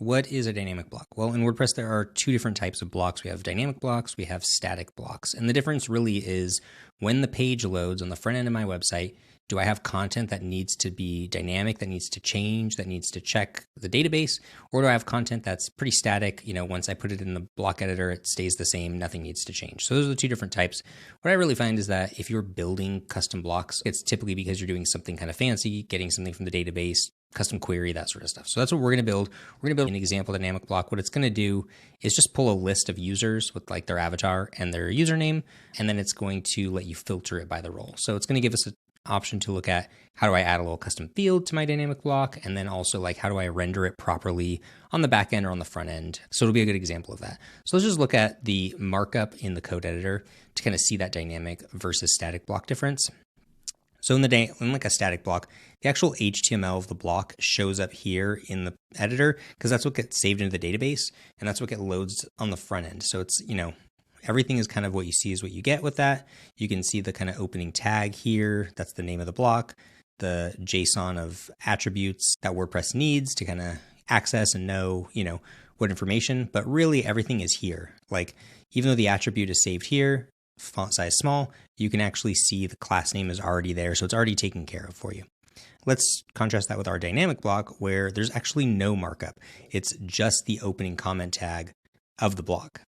What is a dynamic block? Well, in WordPress, there are two different types of blocks. We have dynamic blocks, we have static blocks. And the difference really is when the page loads on the front end of my website, do I have content that needs to be dynamic, that needs to change, that needs to check the database? Or do I have content that's pretty static? Once I put it in the block editor, it stays the same, nothing needs to change. So those are the two different types. What I really find is that if you're building custom blocks, it's typically because you're doing something kind of fancy, getting something from the database, custom query, that sort of stuff. So that's what we're going to build. We're going to build an example dynamic block. What it's going to do is just pull a list of users with like their avatar and their username, and then it's going to let you filter it by the role. So it's going to give us an option to look at how do I add a little custom field to my dynamic block, and then also like how do I render it properly on the back end or on the front end. So it'll be a good example of that. So let's just look at the markup in the code editor to kind of see that dynamic versus static block difference. So in like a static block, the actual HTML of the block shows up here in the editor because that's what gets saved into the database and that's what gets loads on the front end. So it's, everything is kind of what you see is what you get with that. You can see the kind of opening tag here. That's the name of the block, the JSON of attributes that WordPress needs to kind of access and know, what information, but really everything is here. Like even though the attribute is saved here, font size small, you can actually see the class name is already there. So it's already taken care of for you. Let's contrast that with our dynamic block where there's actually no markup. It's just the opening comment tag of the block.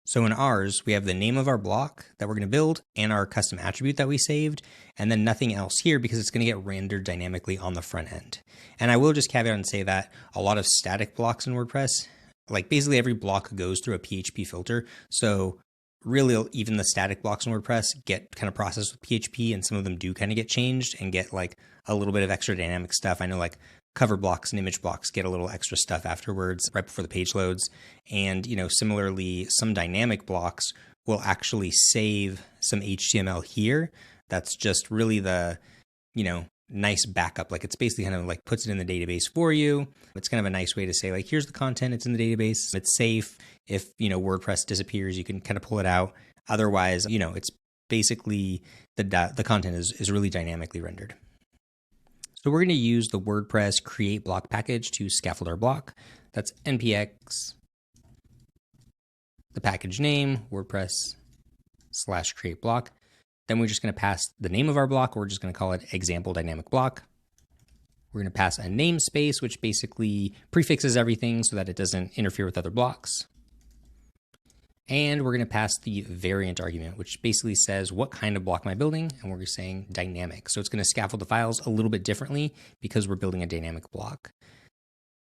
So in ours, we have the name of our block that we're going to build and our custom attribute that we saved, and then nothing else here because it's going to get rendered dynamically on the front end. And I will just caveat and say that a lot of static blocks in WordPress, like basically every block goes through a PHP filter. So really, even the static blocks in WordPress get kind of processed with PHP, and some of them do kind of get changed and get like a little bit of extra dynamic stuff. I know like cover blocks and image blocks get a little extra stuff afterwards, right before the page loads. And, similarly, some dynamic blocks will actually save some HTML here. That's just really the, nice backup. Like it's basically kind of like puts it in the database for you. It's kind of a nice way to say like, here's the content, it's in the database, it's safe. If, WordPress disappears, you can kind of pull it out. Otherwise, it's basically the content is really dynamically rendered. So we're going to use the WordPress create block package to scaffold our block. That's npx, the package name, WordPress/create block. Then we're just going to pass the name of our block. We're just going to call it example dynamic block. We're going to pass a namespace, which basically prefixes everything so that it doesn't interfere with other blocks. And we're going to pass the variant argument, which basically says what kind of block am I building? And we're saying dynamic. So it's going to scaffold the files a little bit differently because we're building a dynamic block.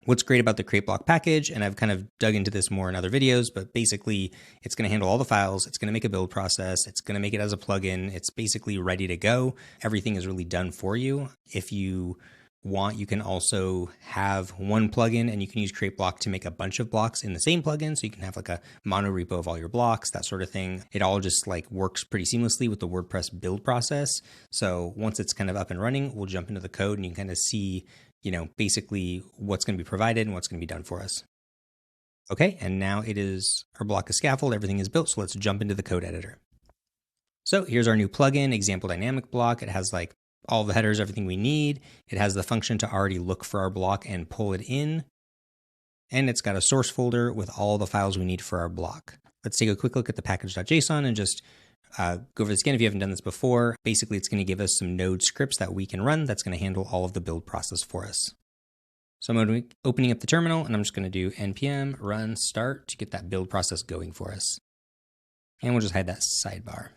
What's great about the create block package, and I've kind of dug into this more in other videos, but basically it's going to handle all the files. It's going to make a build process. It's going to make it as a plugin. It's basically ready to go. Everything is really done for you. If you want, you can also have one plugin and you can use create block to make a bunch of blocks in the same plugin. So you can have like a mono repo of all your blocks, that sort of thing. It all just like works pretty seamlessly with the WordPress build process. So once it's kind of up and running, we'll jump into the code and you can kind of see, basically what's going to be provided and what's going to be done for us. Okay. And now our block is scaffold. Everything is built. So let's jump into the code editor. So here's our new plugin, example dynamic block. It has like all the headers, everything we need. It has the function to already look for our block and pull it in. And it's got a source folder with all the files we need for our block. Let's take a quick look at the package.json and just go over this again if you haven't done this before. Basically, it's going to give us some node scripts that we can run that's going to handle all of the build process for us. So I'm opening up the terminal and I'm just going to do npm run start to get that build process going for us. And we'll just hide that sidebar.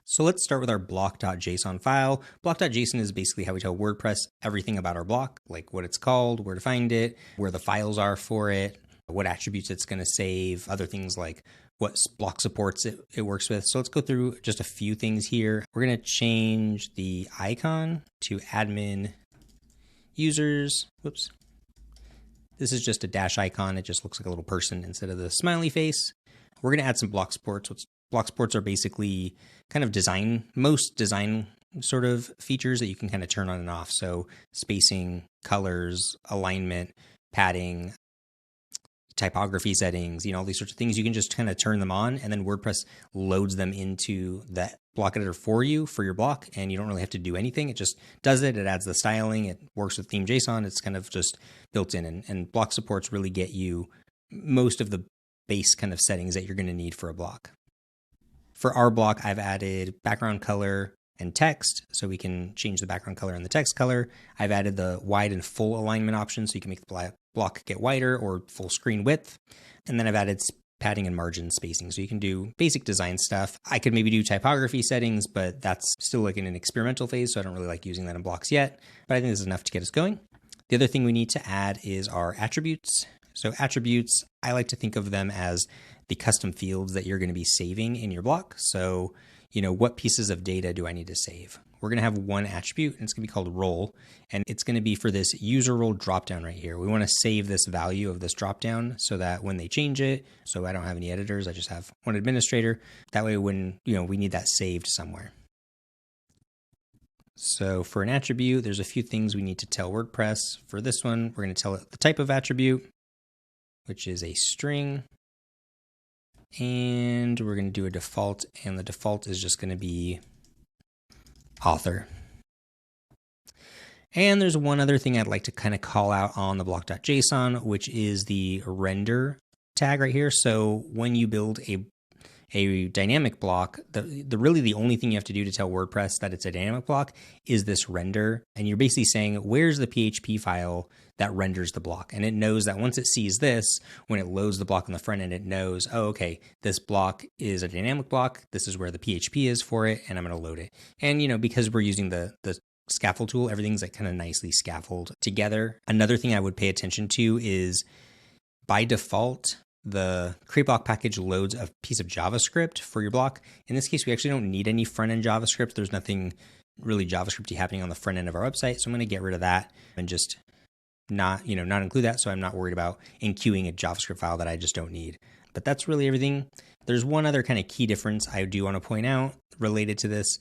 So let's start with our block.json file. Block.json is basically how we tell WordPress everything about our block, like what it's called, where to find it, where the files are for it, what attributes it's going to save, other things like what block supports it works with. So let's go through just a few things here. We're going to change the icon to admin users. Whoops. This is just a dash icon. It just looks like a little person instead of the smiley face. We're going to add some block supports. Block supports are basically kind of most design sort of features that you can kind of turn on and off. So spacing, colors, alignment, padding, typography settings, all these sorts of things. You can just kind of turn them on, and then WordPress loads them into that block editor for you for your block, and you don't really have to do anything. It just does it. It adds the styling. It works with theme.json. It's kind of just built in, and block supports really get you most of the base kind of settings that you're going to need for a block. For our block, I've added background color and text, so we can change the background color and the text color. I've added the wide and full alignment option, so you can make the block get wider or full screen width. And then I've added padding and margin spacing, so you can do basic design stuff. I could maybe do typography settings, but that's still like in an experimental phase, so I don't really like using that in blocks yet. But I think this is enough to get us going. The other thing we need to add is our attributes. So attributes, I like to think of them as the custom fields that you're going to be saving in your block. So, what pieces of data do I need to save? We're going to have one attribute, and it's going to be called role, and it's going to be for this user role dropdown right here. We want to save this value of this dropdown so that when they change it, so I don't have any editors, I just have one administrator. That way, when we need that saved somewhere. So for an attribute, there's a few things we need to tell WordPress. For this one, we're going to tell it the type of attribute, which is a string. And we're going to do a default, and the default is just going to be author. And there's one other thing I'd like to kind of call out on the Block.json, which is the render tag right here. So when you build a dynamic block, really the only thing you have to do to tell WordPress that it's a dynamic block is this render. And you're basically saying, where's the PHP file that renders the block? And it knows that once it sees this, when it loads the block on the front end, it knows, oh, okay, this block is a dynamic block. This is where the PHP is for it, and I'm going to load it. And, because we're using the scaffold tool, everything's like kind of nicely scaffold together. Another thing I would pay attention to is by default, the create block package loads a piece of JavaScript for your block. In this case, we actually don't need any front end JavaScript. There's nothing really JavaScripty happening on the front end of our website. So I'm going to get rid of that and just not include that. So I'm not worried about enqueuing a JavaScript file that I just don't need. But that's really everything. There's one other kind of key difference I do want to point out related to this.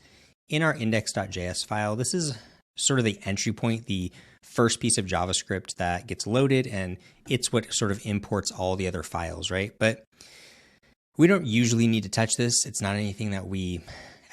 In our Index.js file, this is sort of the entry point, the first piece of JavaScript that gets loaded, and it's what sort of imports all the other files, right? But we don't usually need to touch this. It's not anything that we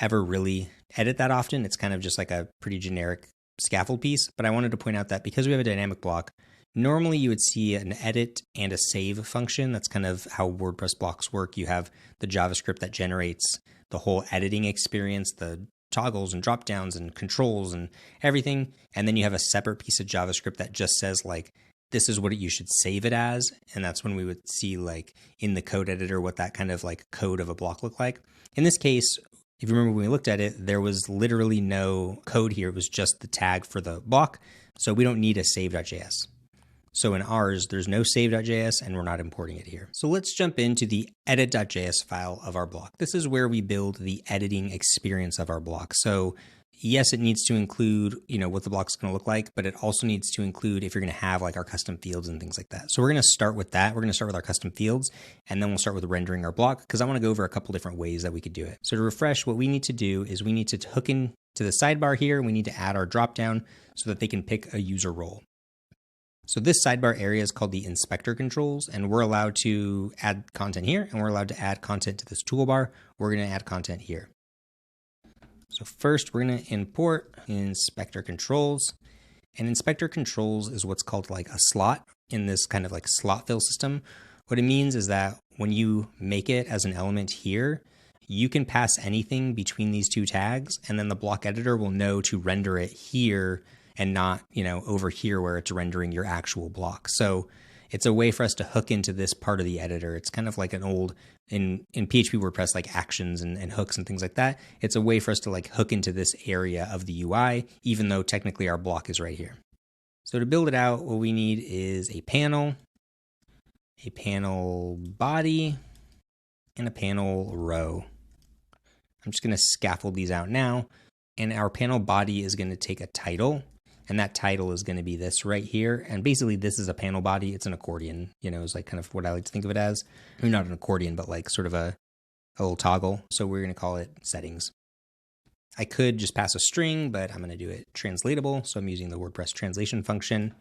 ever really edit that often. It's kind of just like a pretty generic scaffold piece. But I wanted to point out that because we have a dynamic block, normally you would see an edit and a save function. That's kind of how WordPress blocks work. You have the JavaScript that generates the whole editing experience, the toggles and drop downs and controls and everything. And then you have a separate piece of JavaScript that just says like, this is what you should save it as. And that's when we would see like in the code editor, what that kind of like code of a block looked like. In this case, if you remember when we looked at it, there was literally no code here. It was just the tag for the block. So we don't need a save.js. So in ours, there's no save.js and we're not importing it here. So let's jump into the Edit.js file of our block. This is where we build the editing experience of our block. So yes, it needs to include, what the block's going to look like, but it also needs to include if you're going to have like our custom fields and things like that. So we're going to start with that. We're going to start with our custom fields, and then we'll start with rendering our block because I want to go over a couple different ways that we could do it. So to refresh, what we need to do is we need to hook in to the sidebar here. We need to add our dropdown so that they can pick a user role. So this sidebar area is called the inspector controls, and we're allowed to add content here, and we're allowed to add content to this toolbar. We're going to add content here. So first we're going to import inspector controls, and inspector controls is what's called like a slot in this kind of like slot fill system. What it means is that when you make it as an element here, you can pass anything between these two tags, and then the block editor will know to render it here and not, over here where it's rendering your actual block. So it's a way for us to hook into this part of the editor. It's kind of like an old, in PHP WordPress, like actions and hooks and things like that. It's a way for us to like hook into this area of the UI, even though technically our block is right here. So to build it out, what we need is a panel body, and a panel row. I'm just going to scaffold these out now. And our panel body is going to take a title. And that title is going to be this right here. And basically this is a panel body. It's an accordion, is like kind of what I like to think of it as. I mean, not an accordion, but like sort of a little toggle. So we're going to call it settings. I could just pass a string, but I'm going to do it translatable. So I'm using the WordPress translation function.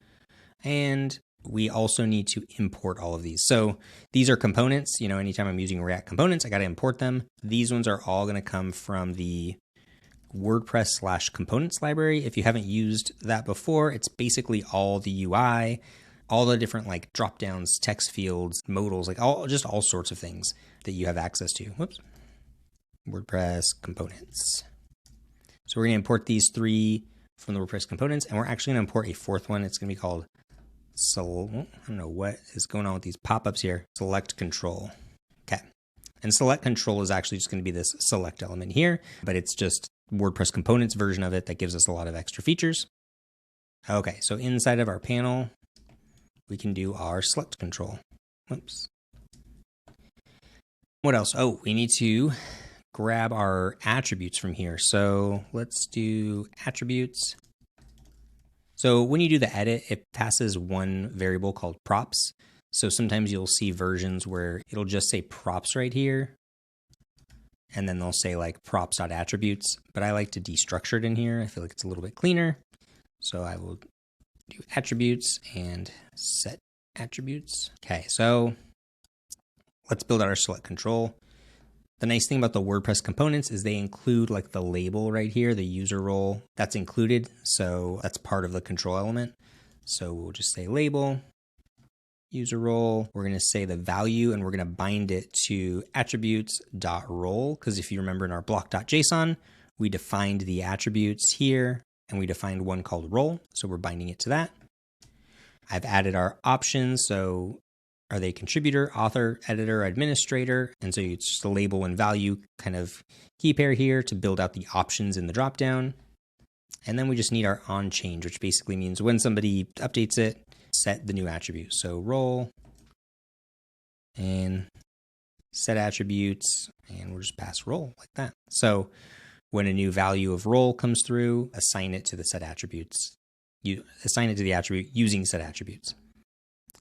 And we also need to import all of these. So these are components. Anytime I'm using React components, I got to import them. These ones are all going to come from the WordPress/components library. If you haven't used that before, it's basically all the UI, all the different like drop downs, text fields, modals, like all sorts of things that you have access to. Whoops. WordPress components. So we're going to import these 3 from the WordPress components, and we're actually going to import a 4th one. It's going to be called I don't know what is going on with these pop-ups here. Select control. Okay. And select control is actually just going to be this select element here, but it's just WordPress components version of it that gives us a lot of extra features. Okay. So inside of our panel, we can do our select control. Whoops. What else? Oh, we need to grab our attributes from here. So let's do attributes. So when you do the edit, it passes one variable called props. So sometimes you'll see versions where it'll just say props right here, and then they'll say like props.attributes, but I like to destructure it in here. I feel like it's a little bit cleaner. So I will do attributes and set attributes. Okay, so let's build out our select control. The nice thing about the WordPress components is they include like the label right here, the user role, that's included. So that's part of the control element. So we'll just say label, user role. We're going to say the value, and we're going to bind it to attributes.role. Because if you remember in our block.json, we defined the attributes here, and we defined one called role. So we're binding it to that. I've added our options. So are they contributor, author, editor, administrator? And so it's just a label and value kind of key pair here to build out the options in the dropdown. And then we just need our on change, which basically means when somebody updates it, set the new attribute. So role and set attributes, and we'll just pass role like that. So when a new value of role comes through, assign it to the set attributes. You assign it to the attribute using set attributes.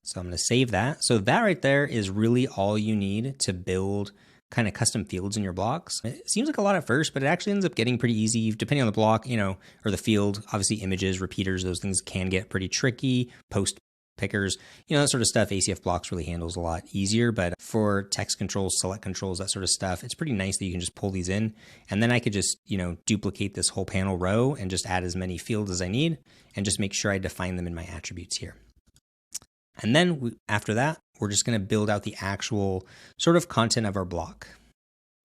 So I'm going to save that. So that right there is really all you need to build kind of custom fields in your blocks. It seems like a lot at first, but it actually ends up getting pretty easy depending on the block, or the field. Obviously images, repeaters, those things can get pretty tricky. Post pickers, that sort of stuff, ACF blocks really handles a lot easier. But for text controls, select controls, that sort of stuff, it's pretty nice that you can just pull these in. And then I could just, duplicate this whole panel row and just add as many fields as I need and just make sure I define them in my attributes here. And then after that, we're just going to build out the actual sort of content of our block.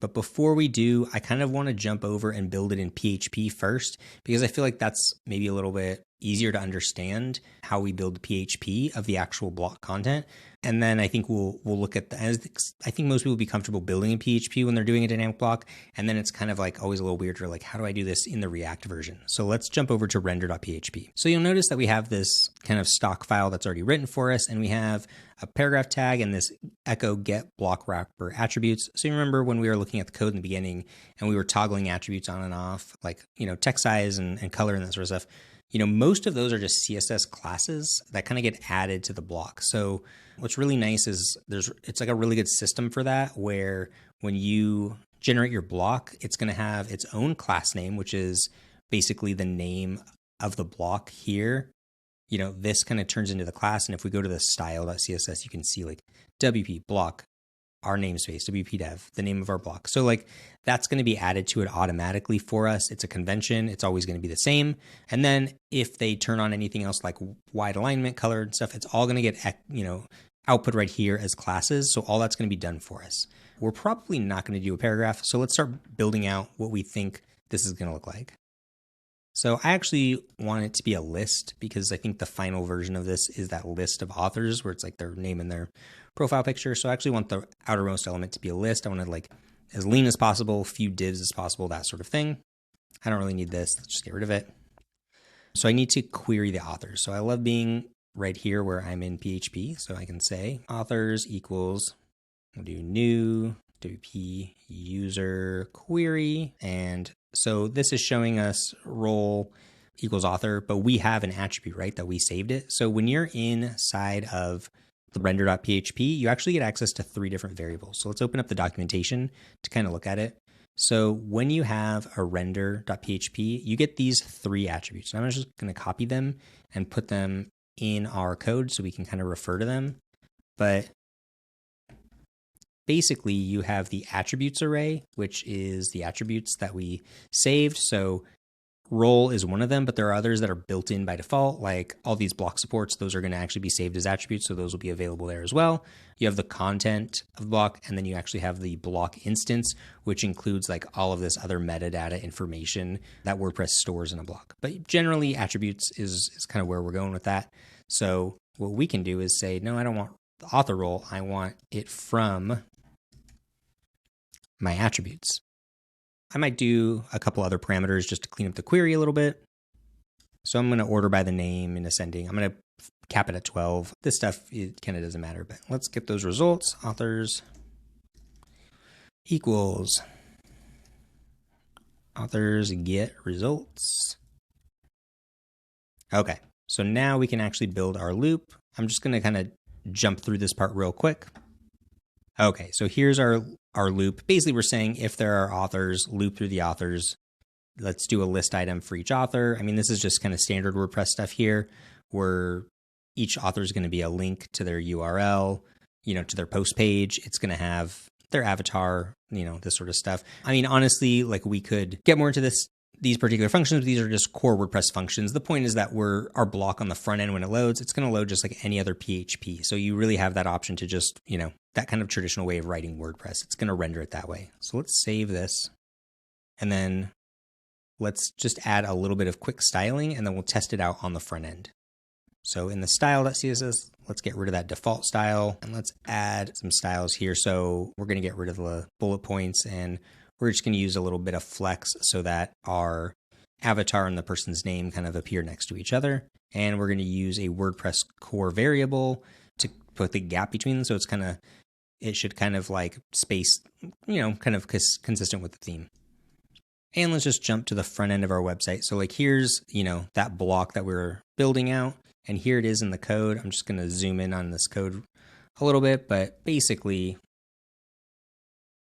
But before we do, I kind of want to jump over and build it in PHP first, because I feel like that's maybe a little bit easier to understand how we build PHP of the actual block content. And then I think we'll look at I think most people will be comfortable building in PHP when they're doing a dynamic block. And then it's kind of like always a little weird. Like, how do I do this in the React version? So let's jump over to Render.php. So you'll notice that we have this kind of stock file that's already written for us. And we have a paragraph tag and this echo get block wrapper attributes. So you remember when we were looking at the code in the beginning and we were toggling attributes on and off, like, text size and color and that sort of stuff. Most of those are just CSS classes that kind of get added to the block. So what's really nice is it's like a really good system for that, where when you generate your block, it's going to have its own class name, which is basically the name of the block here. This kind of turns into the class. And if we go to the Style.scss, you can see like WP block, our namespace, WP dev, the name of our block. So like that's going to be added to it automatically for us. It's a convention. It's always going to be the same. And then if they turn on anything else like wide alignment, color and stuff, it's all going to get, output right here as classes. So all that's going to be done for us. We're probably not going to do a paragraph. So let's start building out what we think this is going to look like. So I actually want it to be a list, because I think the final version of this is that list of authors where it's like their name and their profile picture. So I actually want the outermost element to be a list. I want it like as lean as possible, few divs as possible, that sort of thing. I don't really need this. Let's just get rid of it. So I need to query the authors. So I love being right here where I'm in PHP. So I can say authors equals, we'll do new WP user query. And so this is showing us role equals author, but we have an attribute, right, that we saved it. So when you're inside of the render.php, you actually get access to 3 different variables. So let's open up the documentation to kind of look at it. So when you have a render.php, you get these 3 attributes. And I'm just going to copy them and put them in our code so we can kind of refer to them. But basically, you have the attributes array, which is the attributes that we saved. So role is one of them, but there are others that are built in by default, like all these block supports. Those are going to actually be saved as attributes, so those will be available there as well. You have the content of the block, and then you actually have the block instance, which includes like all of this other metadata information that WordPress stores in a block. But generally, attributes is kind of where we're going with that. So what we can do is say, no, I don't want the author role. I want it from my attributes. I might do a couple other parameters just to clean up the query a little bit. So I'm going to order by the name in ascending. I'm going to cap it at 12. This stuff, it kind of doesn't matter, but let's get those results. Authors equals authors get results. Okay, so now we can actually build our loop. I'm just going to kind of jump through this part real quick. Okay, so here's our loop. Basically, we're saying if there are authors, loop through the authors. Let's do a list item for each author. I mean, this is just kind of standard WordPress stuff here, where each author is going to be a link to their URL, to their post page. It's going to have their avatar, this sort of stuff. I mean, honestly, like we could get more into these particular functions. These are just core WordPress functions. The point is that our block on the front end, when it loads, it's going to load just like any other PHP. So you really have that option to just, that kind of traditional way of writing WordPress. It's going to render it that way. So let's save this. And then let's just add a little bit of quick styling, and then we'll test it out on the front end. So in the Style.scss, let's get rid of that default style, and let's add some styles here. So we're going to get rid of the bullet points, and we're just going to use a little bit of flex so that our avatar and the person's name kind of appear next to each other. And we're going to use a WordPress core variable to put the gap between them. So it should kind of like space, kind of consistent with the theme. And let's just jump to the front end of our website. So like here's, that block that we're building out, and here it is in the code. I'm just going to zoom in on this code a little bit, but basically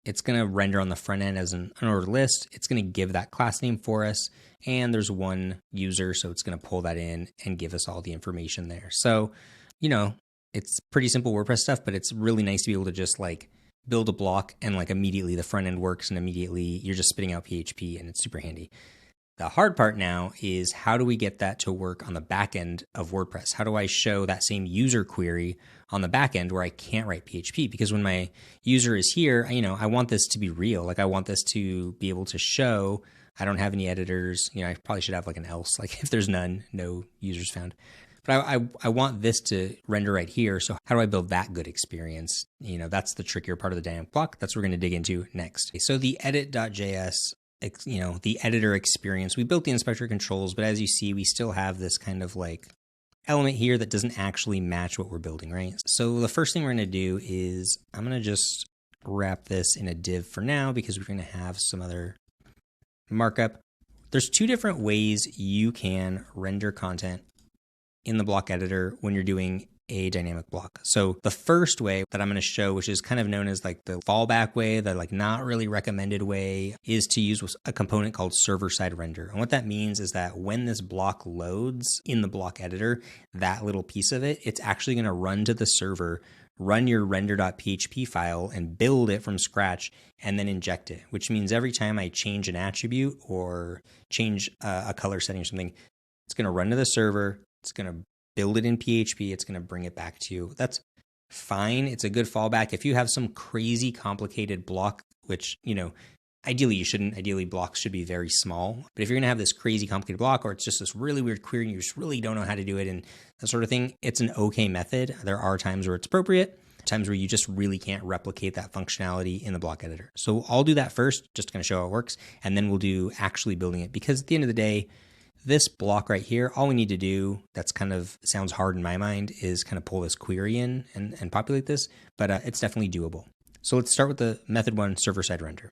it's going to render on the front end as an unordered list. It's going to give that class name for us, and there's one user, so it's going to pull that in and give us all the information there. So, it's pretty simple WordPress stuff, but it's really nice to be able to just like build a block and like immediately the front end works, and immediately you're just spitting out PHP, and it's super handy. The hard part now is how do we get that to work on the back end of WordPress? How do I show that same user query on the back end where I can't write PHP? Because when my user is here, I want this to be real. Like I want this to be able to show I don't have any editors. I probably should have like an else, like if there's none, no users found. But I want this to render right here. So how do I build that good experience? That's the trickier part of the dynamic block. That's what we're going to dig into next. So the Edit.js, the editor experience, we built the inspector controls, but as you see, we still have this kind of like element here that doesn't actually match what we're building, right? So the first thing we're going to do is I'm going to just wrap this in a div for now because we're going to have some other markup. There's two different ways you can render content in the block editor when you're doing a dynamic block. So the first way that I'm going to show, which is kind of known as like the fallback way, the like not really recommended way, is to use a component called server-side-render. And what that means is that when this block loads in the block editor, that little piece of it, it's actually going to run to the server, run your Render.php file and build it from scratch and then inject it, which means every time I change an attribute or change a color setting or something, it's going to run to the server. It's going to build it in PHP. It's going to bring it back to you. That's fine. It's a good fallback. If you have some crazy complicated block, which, ideally you shouldn't. Ideally, blocks should be very small. But if you're going to have this crazy complicated block, or it's just this really weird query and you just really don't know how to do it and that sort of thing, it's an okay method. There are times where it's appropriate, times where you just really can't replicate that functionality in the block editor. So I'll do that first, just to kind of show how it works, and then we'll do actually building it. Because at the end of the day, this block right here, all we need to do, that's kind of sounds hard in my mind, is kind of pull this query in and populate this, but it's definitely doable. So let's start with the method one, server-side render.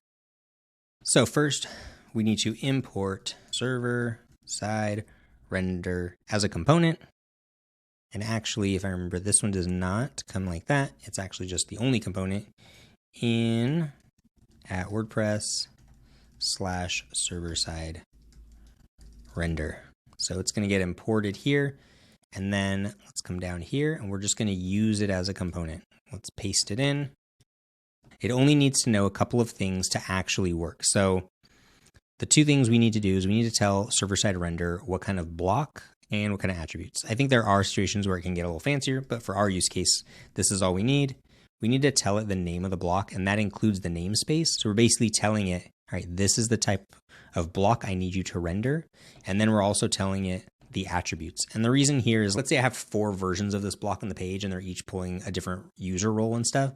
So first, we need to import server-side render as a component. And actually, if I remember, this one does not come like that. It's actually just the only component in at WordPress/server-side render. So it's going to get imported here And then let's come down here and we're just going to use it as a component. Let's paste it in. It only needs to know a couple of things to actually work. So the two things we need to do is we need to tell server-side render what kind of block and what kind of attributes. I think there are situations where it can get a little fancier, but for our use case, this is all we need. We need to tell it the name of the block, and that includes the namespace. So we're basically telling it, all right, this is the type of block I need you to render. And then we're also telling it the attributes. And the reason here is, let's say I have 4 versions of this block on the page and they're each pulling a different user role and stuff.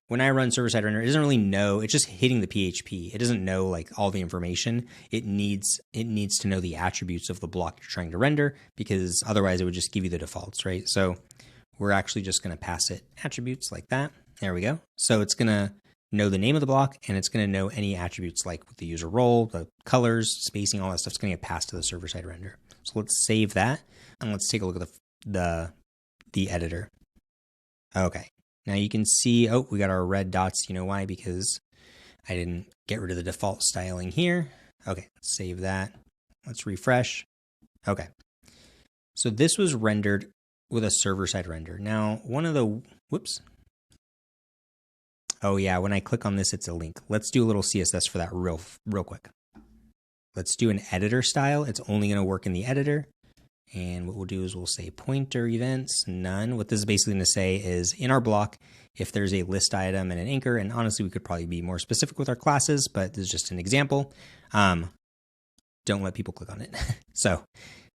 When I run server-side render, it doesn't really know, it's just hitting the PHP. It doesn't know like all the information. It needs to know the attributes of the block you're trying to render, because otherwise it would just give you the defaults, right? So we're actually just going to pass it attributes like that. There we go. So it's going to know the name of the block, and it's going to know any attributes like the user role, the colors, spacing, all that stuff's going to get passed to the server-side render. So let's save that, and let's take a look at the editor. Okay. Now you can see, oh, we got our red dots. You know why? Because I didn't get rid of the default styling here. Okay, let's save that. Let's refresh. Okay. So this was rendered with a server-side render. Now, one of the, whoops. Oh yeah, when I click on this, it's a link. Let's do a little CSS for that real quick. Let's do an editor style. It's only going to work in the editor. And what we'll do is we'll say pointer events, none. What this is basically going to say is in our block, if there's a list item and an anchor, and honestly, we could probably be more specific with our classes, but this is just an example. Don't let people click on it. So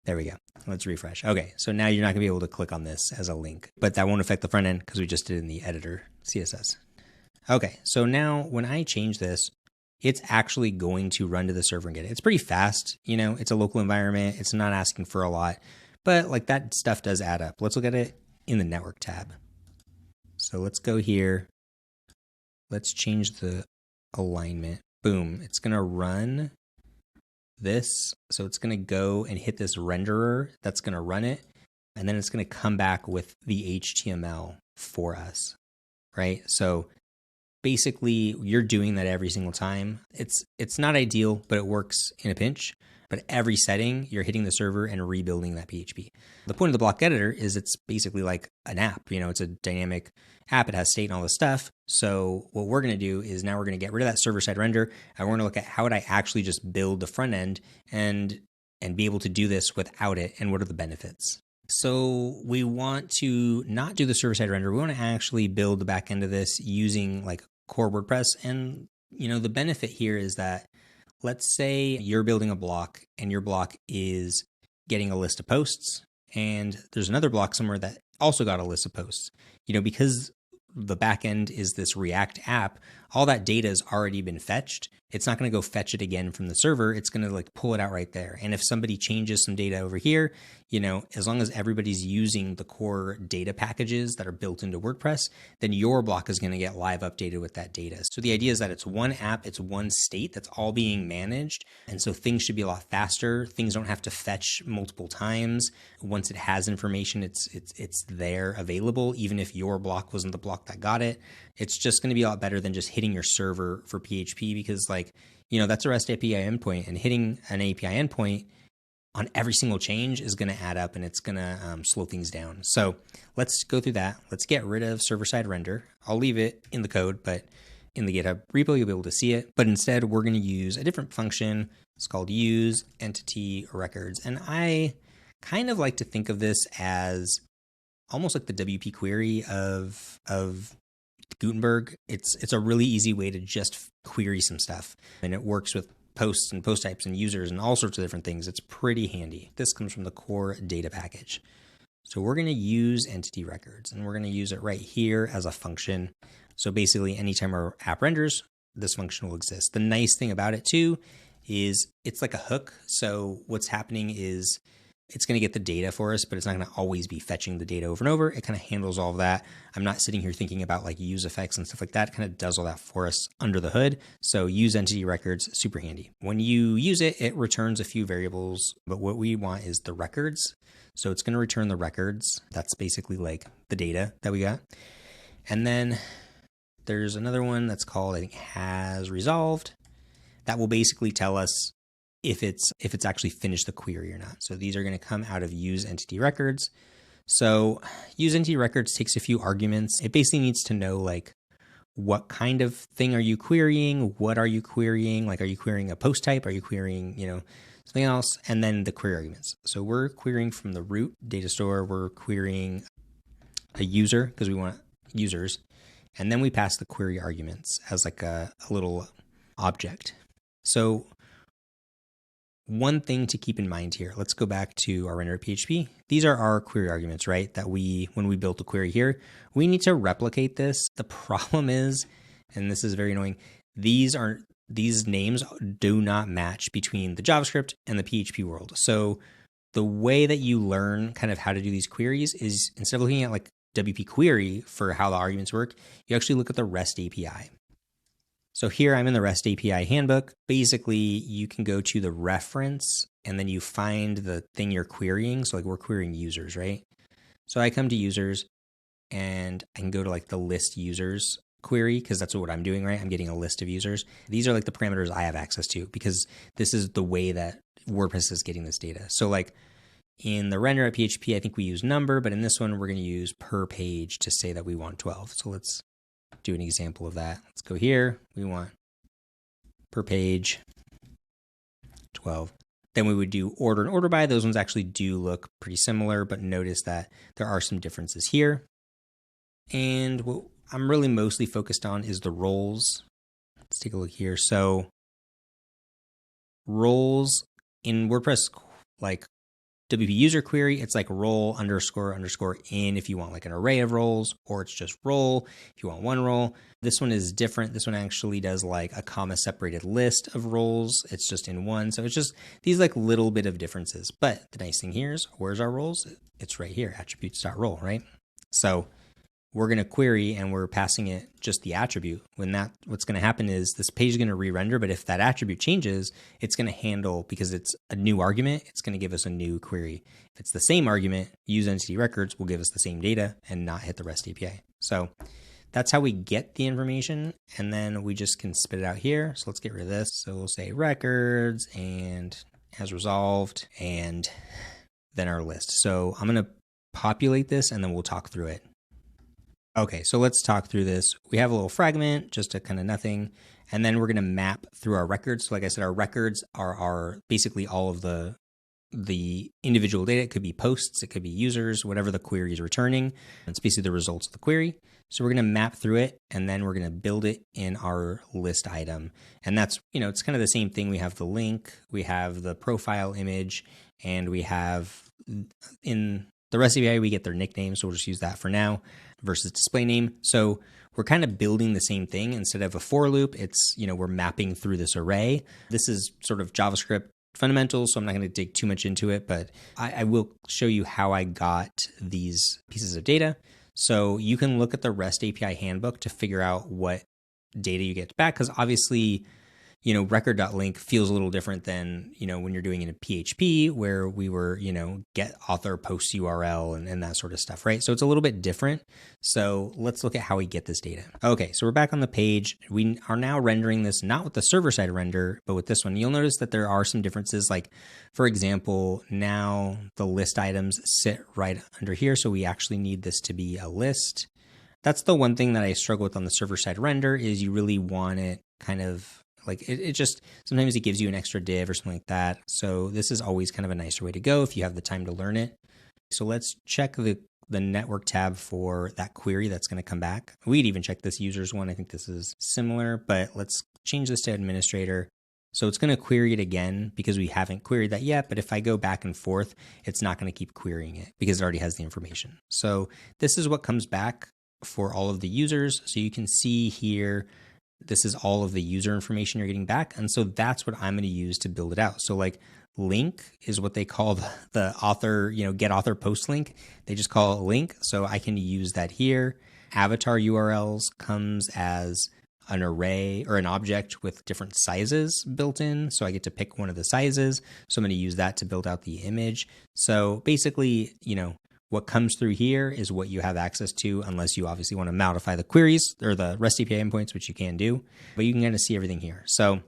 there we go. Let's refresh. Okay, so now you're not gonna be able to click on this as a link, but that won't affect the front end because we just did it in the editor CSS. Okay, so now when I change this, it's actually going to run to the server and get it. It's pretty fast, you know, it's a local environment. It's not asking for a lot, but like that stuff does add up. Let's look at it in the network tab. So let's go here. Let's change the alignment. Boom, it's gonna run this. So it's gonna go and hit this renderer that's gonna run it. And then it's gonna come back with the HTML for us, right? So basically, you're doing that every single time. It's not ideal, but it works in a pinch. But every setting, you're hitting the server and rebuilding that PHP. The point of the block editor is it's basically like an app. You know, it's a dynamic app. It has state and all this stuff. So what we're going to do is now we're going to get rid of that server-side render, and we're going to look at how would I actually just build the front end and be able to do this without it, and what are the benefits. So we want to not do the server-side render. We want to actually build the back end of this using like core WordPress. And, you know, the benefit here is that let's say you're building a block and your block is getting a list of posts, and there's another block somewhere that also got a list of posts. You know, because the back end is this React app, all that data has already been fetched. It's not going to go fetch it again from the server. It's going to like pull it out right there. And if somebody changes some data over here, you know, as long as everybody's using the core data packages that are built into WordPress, then your block is going to get live updated with that data. So the idea is that it's one app, it's one state that's all being managed. And so things should be a lot faster. Things don't have to fetch multiple times. Once it has information, it's there available, even if your block wasn't the block that got it. It's just going to be a lot better than just hitting your server for PHP, because like, you know, that's a REST API endpoint, and hitting an API endpoint on every single change is going to add up, and it's going to slow things down. So let's go through that. Let's get rid of server-side render. I'll leave it in the code, but in the GitHub repo, you'll be able to see it. But instead, we're going to use a different function. It's called use entity records. And I kind of like to think of this as almost like the WP query of Gutenberg. It's a really easy way to just query some stuff, and it works with posts and post types and users and all sorts of different things. It's pretty handy. This comes from the core data package. So we're going to use entity records, and we're going to use it right here as a function. So basically, anytime our app renders, this function will exist. The nice thing about it too is it's like a hook. So what's happening is it's going to get the data for us, but it's not going to always be fetching the data over and over. It kind of handles all of that. I'm not sitting here thinking about like use effects and stuff like that. It kind of does all that for us under the hood. So use entity records, super handy. When you use it, it returns a few variables, but what we want is the records. So it's going to return the records. That's basically like the data that we got. And then there's another one that's called, I think, has resolved. That will basically tell us if it's actually finished the query or not. So these are going to come out of use entity records. So use entity records takes a few arguments. It basically needs to know like what kind of thing are you querying? What are you querying? Like, are you querying a post type? Are you querying, something else? And then the query arguments. So we're querying from the root data store. We're querying a user because we want users. And then we pass the query arguments as like a little object. So one thing to keep in mind here, let's go back to our Render.php. These are our query arguments, right? That when we built the query here, we need to replicate this. The problem is, and this is very annoying, these names do not match between the JavaScript and the PHP world. So the way that you learn kind of how to do these queries is instead of looking at like WP query for how the arguments work, you actually look at the REST API. So here I'm in the REST API handbook. Basically, you can go to the reference and then you find the thing you're querying. So like we're querying users, right? So I come to users and I can go to like the list users query because that's what I'm doing, right? I'm getting a list of users. These are like the parameters I have access to because this is the way that WordPress is getting this data. So like in the Render.php, I think we use number, but in this one, we're going to use per page to say that we want 12. So let's do an example of that. Let's go here. We want per page 12. Then we would do order and order by. Those ones actually do look pretty similar, but notice that there are some differences here. And what I'm really mostly focused on is the roles. Let's take a look here. So roles in WordPress, like WP user query, it's like role underscore in if you want like an array of roles, or it's just role if you want one role. This one is different. This one actually does like a comma separated list of roles. It's just in one. So it's just these like little bit of differences. But the nice thing here is where's our roles? It's right here, attributes.role, right? So we're going to query and we're passing it just the attribute. What's going to happen is this page is going to re-render, but if that attribute changes, it's going to handle, because it's a new argument, it's going to give us a new query. If it's the same argument, use entity records will give us the same data and not hit the REST API. So that's how we get the information. And then we just can spit it out here. So let's get rid of this. So we'll say records and as resolved and then our list. So I'm going to populate this and then we'll talk through it. Okay, so let's talk through this. We have a little fragment, just a kind of nothing, and then we're going to map through our records. So like I said, our records are basically all of the individual data. It could be posts, it could be users, whatever the query is returning. It's basically the results of the query. So we're going to map through it, and then we're going to build it in our list item. And that's, it's kind of the same thing. We have the link, we have the profile image, and we have in the REST API, we get their nickname. So we'll just use that for now versus display name. So we're kind of building the same thing. Instead of a for loop, it's, we're mapping through this array. This is sort of JavaScript fundamentals, so I'm not going to dig too much into it, but I will show you how I got these pieces of data. So you can look at the REST API handbook to figure out what data you get back, because obviously, record.link feels a little different than, when you're doing it in PHP where we were, get author post URL and that sort of stuff, right? So it's a little bit different. So let's look at how we get this data. Okay, so we're back on the page. We are now rendering this not with the server-side render, but with this one. You'll notice that there are some differences. Like, for example, now the list items sit right under here. So we actually need this to be a list. That's the one thing that I struggle with on the server-side render is you really want it kind of like it just, sometimes it gives you an extra div or something like that. So this is always kind of a nicer way to go if you have the time to learn it. So let's check the network tab for that query that's going to come back. We'd even check this users one. I think this is similar, but let's change this to administrator. So it's going to query it again because we haven't queried that yet. But if I go back and forth, it's not going to keep querying it because it already has the information. So this is what comes back for all of the users. So you can see here, this is all of the user information you're getting back. And so that's what I'm going to use to build it out. So like link is what they call the author, get author post link. They just call it link. So I can use that here. Avatar URLs comes as an array or an object with different sizes built in. So I get to pick one of the sizes. So I'm going to use that to build out the image. So basically, what comes through here is what you have access to, unless you obviously want to modify the queries or the REST API endpoints, which you can do, but you can kind of see everything here. So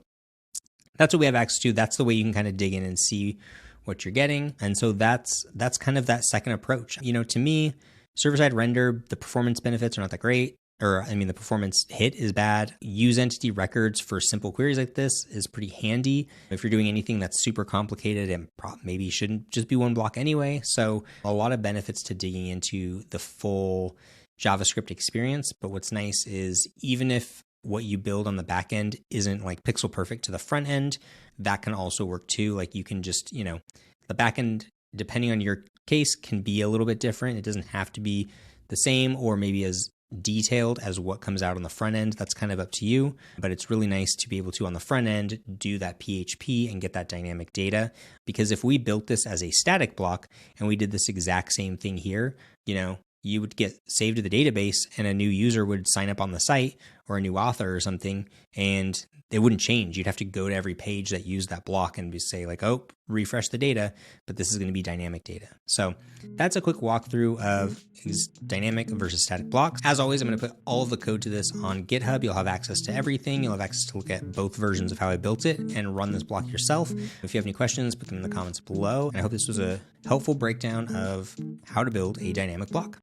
that's what we have access to. That's the way you can kind of dig in and see what you're getting. And so that's kind of that second approach. To me, server-side render, the performance benefits are not that great. The performance hit is bad. Use entity records for simple queries like this is pretty handy. If you're doing anything that's super complicated and maybe shouldn't just be one block anyway. So a lot of benefits to digging into the full JavaScript experience. But what's nice is even if what you build on the back end isn't like pixel perfect to the front end, that can also work too. Like you can just, the back end, depending on your case, can be a little bit different. It doesn't have to be the same or maybe as detailed as what comes out on the front end. That's kind of up to you, but it's really nice to be able to on the front end do that PHP and get that dynamic data. Because if we built this as a static block and we did this exact same thing here, you would get saved to the database and a new user would sign up on the site or a new author or something, and it wouldn't change. You'd have to go to every page that used that block and say like, oh, refresh the data, but this is going to be dynamic data. So that's a quick walkthrough of dynamic versus static blocks. As always, I'm going to put all of the code to this on GitHub. You'll have access to everything. You'll have access to look at both versions of how I built it and run this block yourself. If you have any questions, put them in the comments below. And I hope this was a helpful breakdown of how to build a dynamic block.